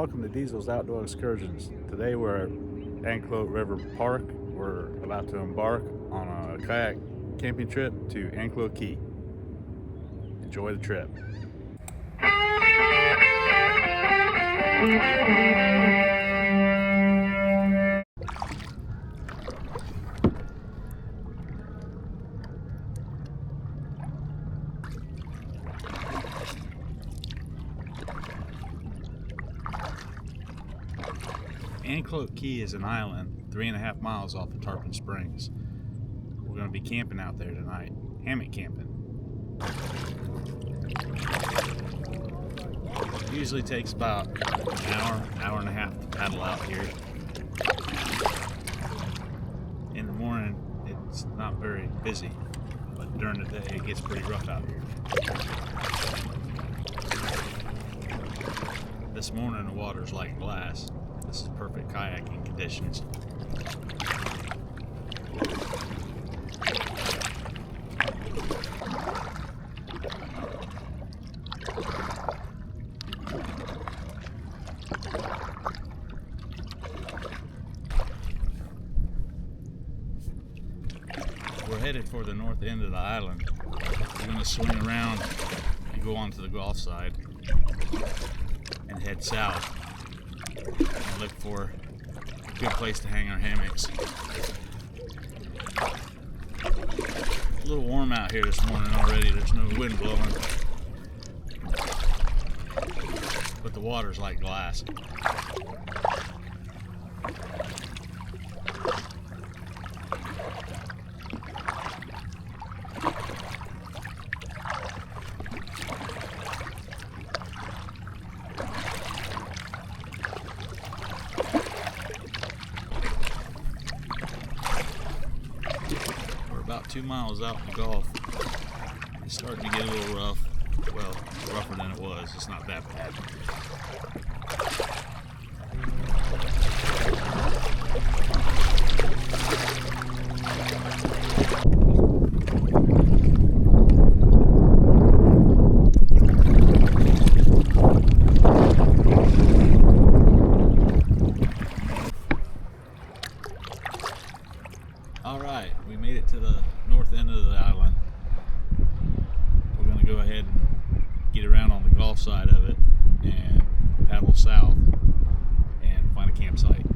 welcome to Diesel's Outdoor Excursions. Today we're at Anclote River Park. We're about to embark on a kayak camping trip to Anclote Key. Enjoy the trip. Anclote Key is an island 3.5 miles off of Tarpon Springs. We're going to be camping out there tonight, hammock camping. It usually takes about an hour and a half to paddle out here. In the morning, it's not very busy, but during the day, it gets pretty rough out here. This morning, the water's like glass. This is perfect kayaking conditions. We're headed for the north end of the island. We're going to swing around and go onto the Gulf side and head south. And look for a good place to hang our hammocks. A little warm out here this morning already. There's no wind blowing, but the water's like glass. About 2 miles out in the Gulf. It's starting to get a little rough. Well, rougher than it was. It's not that bad. Alright, we made it to the north end of the island. We're going to go ahead and get around on the Gulf side of it and paddle south and find a campsite.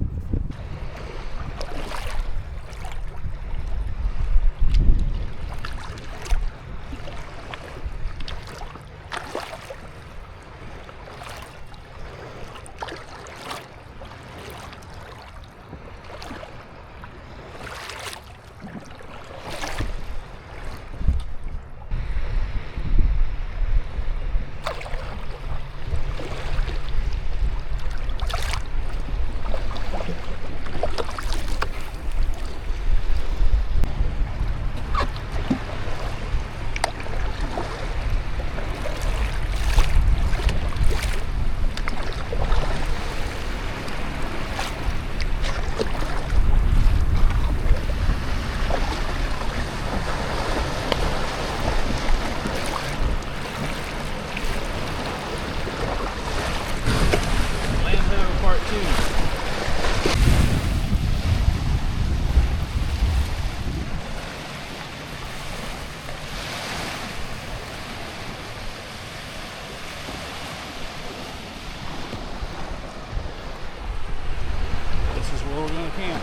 This is where we're going to camp.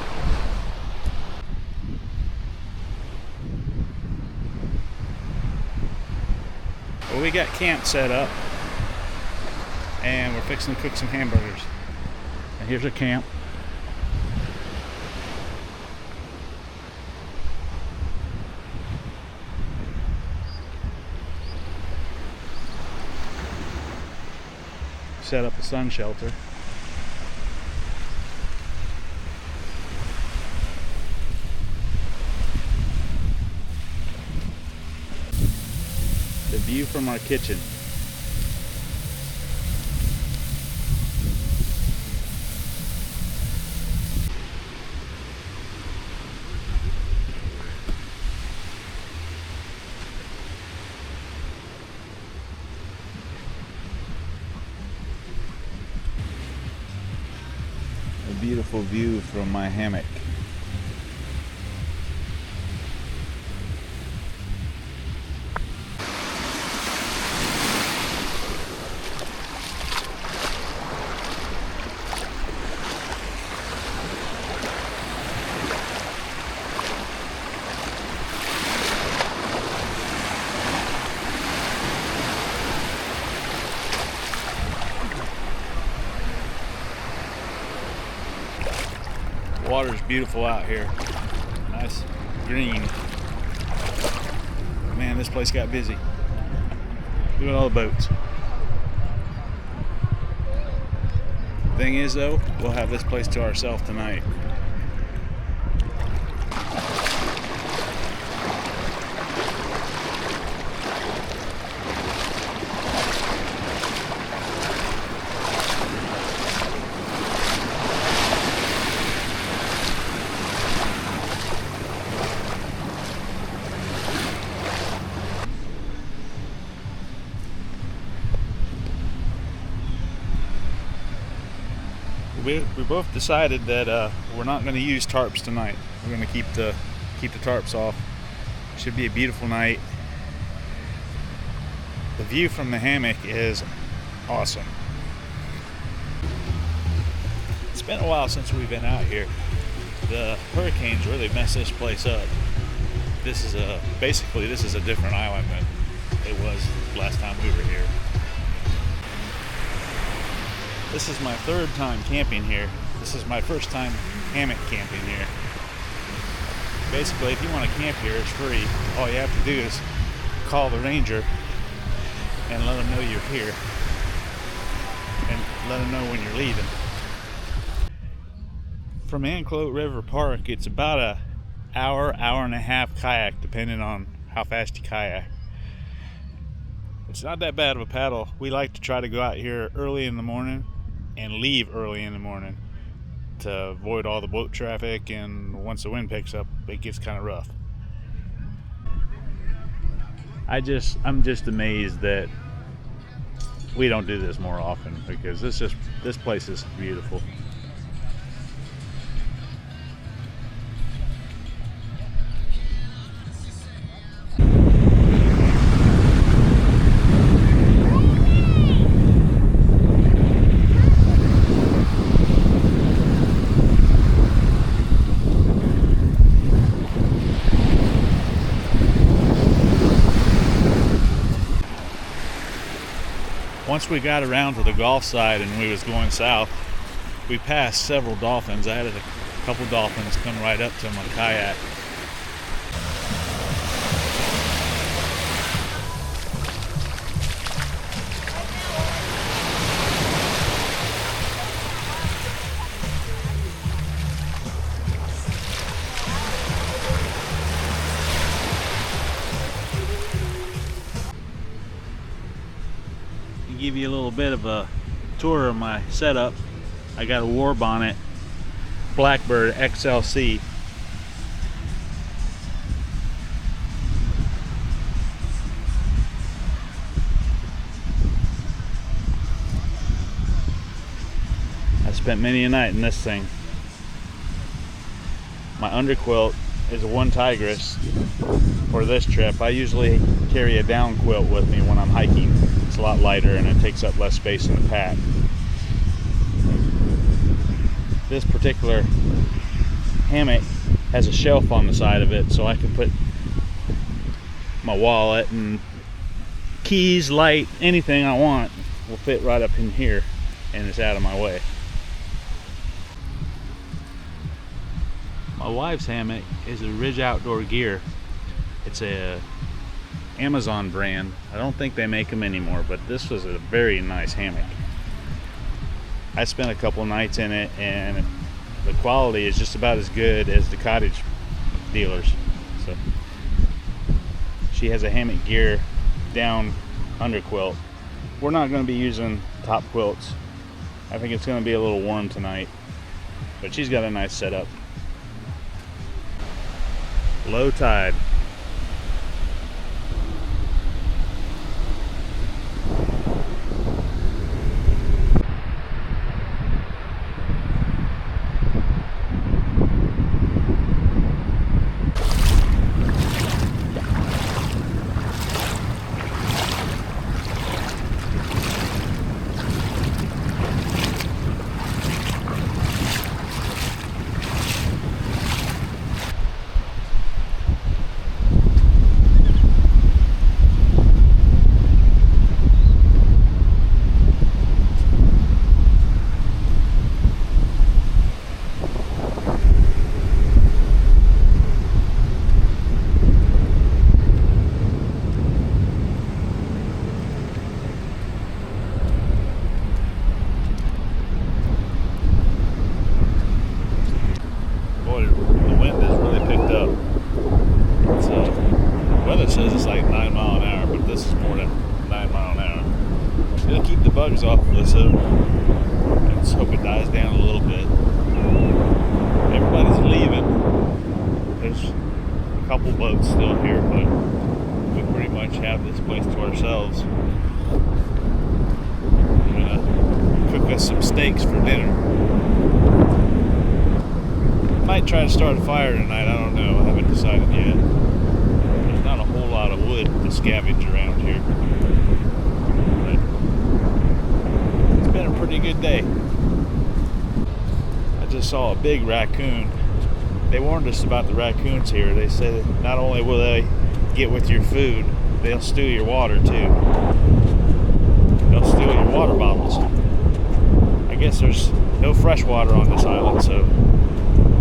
Well, we got camp set up and we're fixing to cook some hamburgers. And here's our camp. Set up a sun shelter. The view from our kitchen. a beautiful view from my hammock. Water's beautiful out here. Nice green. Man, this place got busy. Look at all the boats. Thing is though, we'll have this place to ourselves tonight. We both decided that we're not going to use tarps tonight. We're going to keep the tarps off. Should be a beautiful night. The view from the hammock is awesome. It's been a while since we've been out here. The hurricanes really messed this place up. This is a different island than it was last time we were here. This is my third time camping here. This is my first time hammock camping here. Basically, if you want to camp here, it's free. All you have to do is call the ranger and let them know you're here. And let them know when you're leaving. From Anclote River Park, it's about an hour and a half kayak, depending on how fast you kayak. It's not that bad of a paddle. We like to try to go out here early in the morning and leave early in the morning to avoid all the boat traffic, and once the wind picks up it gets kind of rough. I'm just amazed that we don't do this more often, because this place is beautiful. Once we got around to the Gulf side and we was going south, we passed several dolphins. I had a couple dolphins come right up to my kayak. Give you a little bit of a tour of my setup. I got a War Bonnet Blackbird XLC. I spent many a night in this thing. My underquilt is a one Tigress for this trip. I usually carry a down quilt with me when I'm hiking. It's a lot lighter and it takes up less space in the pack. This particular hammock has a shelf on the side of it, so I can put my wallet and keys, light, anything I want will fit right up in here, and it's out of my way. My wife's hammock is a Ridge Outdoor Gear. It's a Amazon brand. I don't think they make them anymore, but this was a very nice hammock. I spent a couple nights in it, and the quality is just about as good as the cottage dealers. So she has a hammock gear down underquilt. We're not going to be using top quilts. I think it's going to be a little warm tonight, but she's got a nice setup. Low tide. might try to start a fire tonight. I don't know. I haven't decided yet. There's not a whole lot of wood to scavenge around here. But it's been a pretty good day. I just saw a big raccoon. They warned us about the raccoons here. They said that not only will they get with your food, they'll steal your water too. They'll steal your water bottles. I guess there's no fresh water on this island, so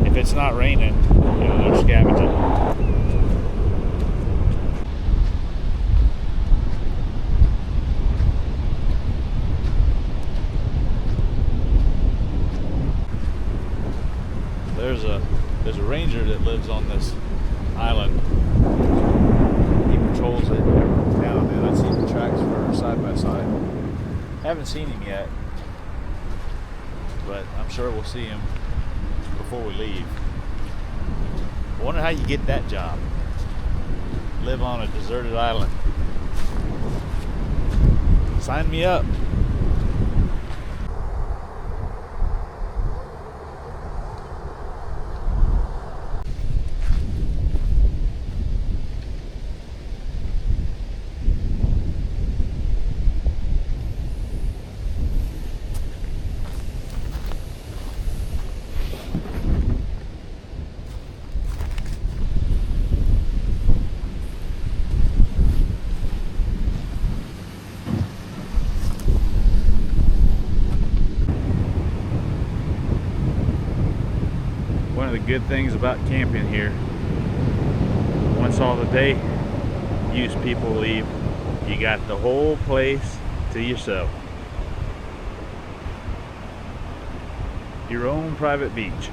if it's not raining, they're scavenging. There's a ranger that lives on this island. He patrols it now and then. I see the tracks for side by side. Haven't seen him yet, but I'm sure we'll see him before we leave. I wonder how you get that job. Live on a deserted island. Sign me up. One of the good things about camping here, once all the day use people leave, you got the whole place to yourself. Your own private beach.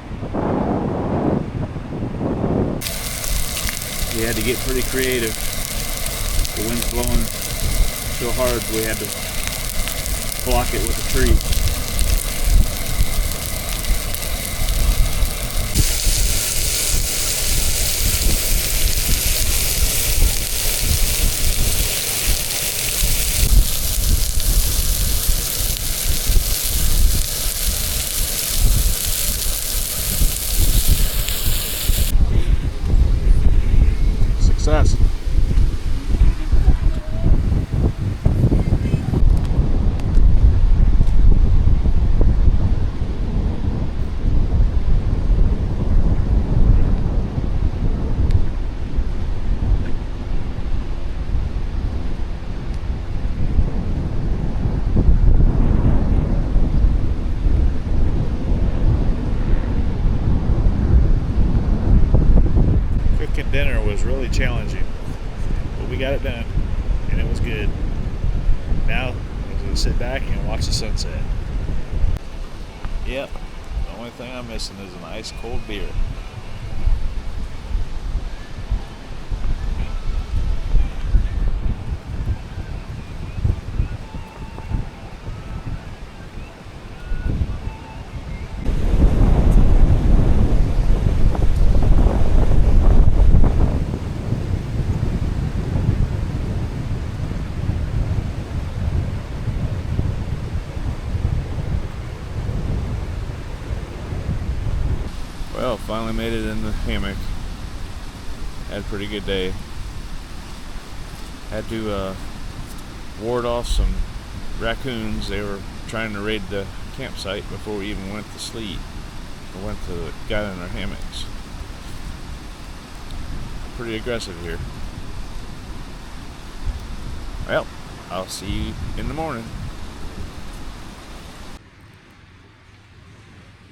We had to get pretty creative. The wind's blowing so hard we had to block it with a tree. Success. Cooking dinner was really challenging, but we got it done, and it was good. Now I'm going to sit back and watch the sunset. Yep, the only thing I'm missing is an ice cold beer. Well, finally made it in the hammock. Had a pretty good day. Had to ward off some raccoons. They were trying to raid the campsite before we even went to sleep. We got in our hammocks. Pretty aggressive here. Well, I'll see you in the morning.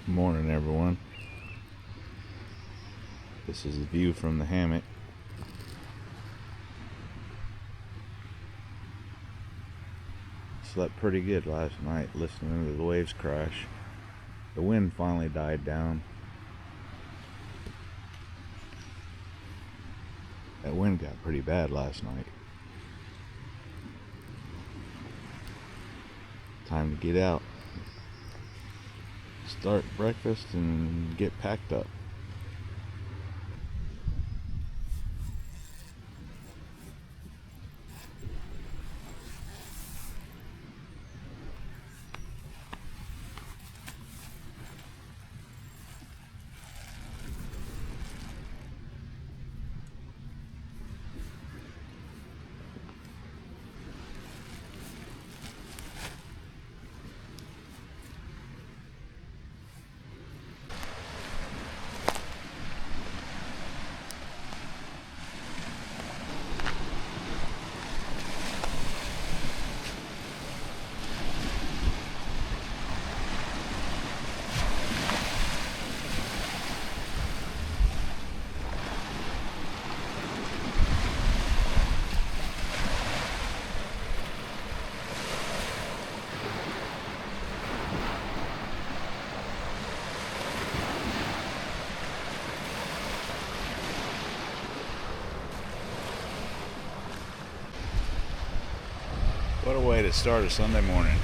Morning, everyone. This is the view from the hammock. Slept pretty good last night listening to the waves crash. The wind finally died down. That wind got pretty bad last night. Time to get out. Start breakfast and get packed up. a way to start a Sunday morning.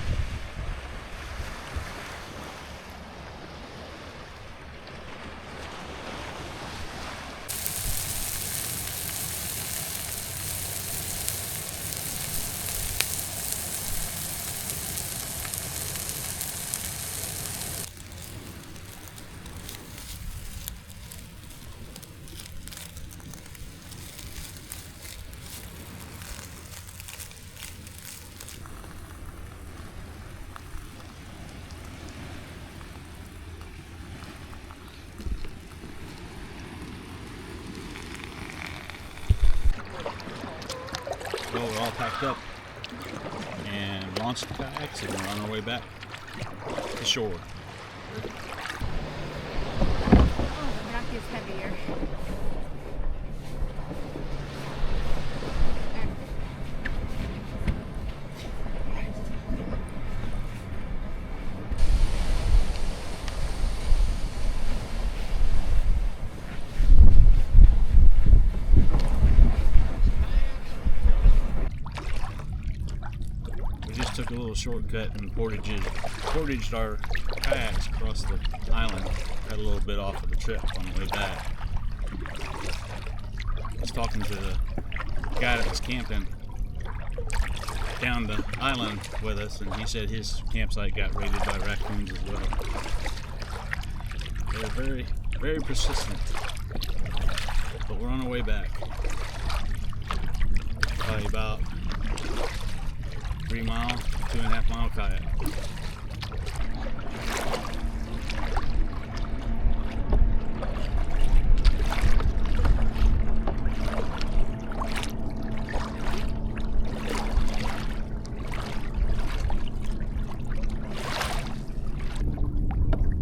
Well, we're all packed up and launched the kayaks and we're on our way back to shore. Oh, the rack is heavier. Took a little shortcut and portaged our kayaks across the island. Got a little bit off of the trip on the way back. I was talking to the guy that was camping down the island with us, and he said his campsite got raided by raccoons as well. They're very, very persistent. But we're on our way back. Probably about 3 mile, 2.5 mile kayak.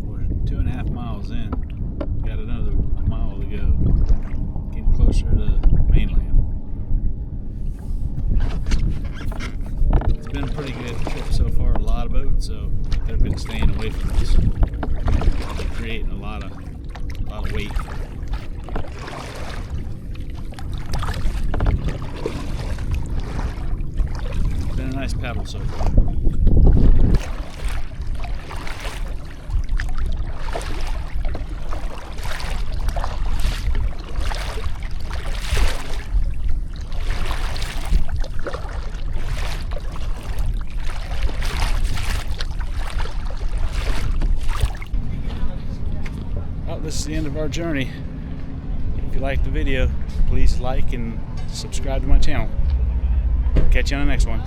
We're 2.5 miles in. Got another mile to go. Getting closer to mainland. Been a pretty good trip so far. A lot of boats, so they've been staying away from us, creating a lot of weight. Been a nice paddle so far. This is the end of our journey. If you liked the video, please like and subscribe to my channel. Catch you on the next one.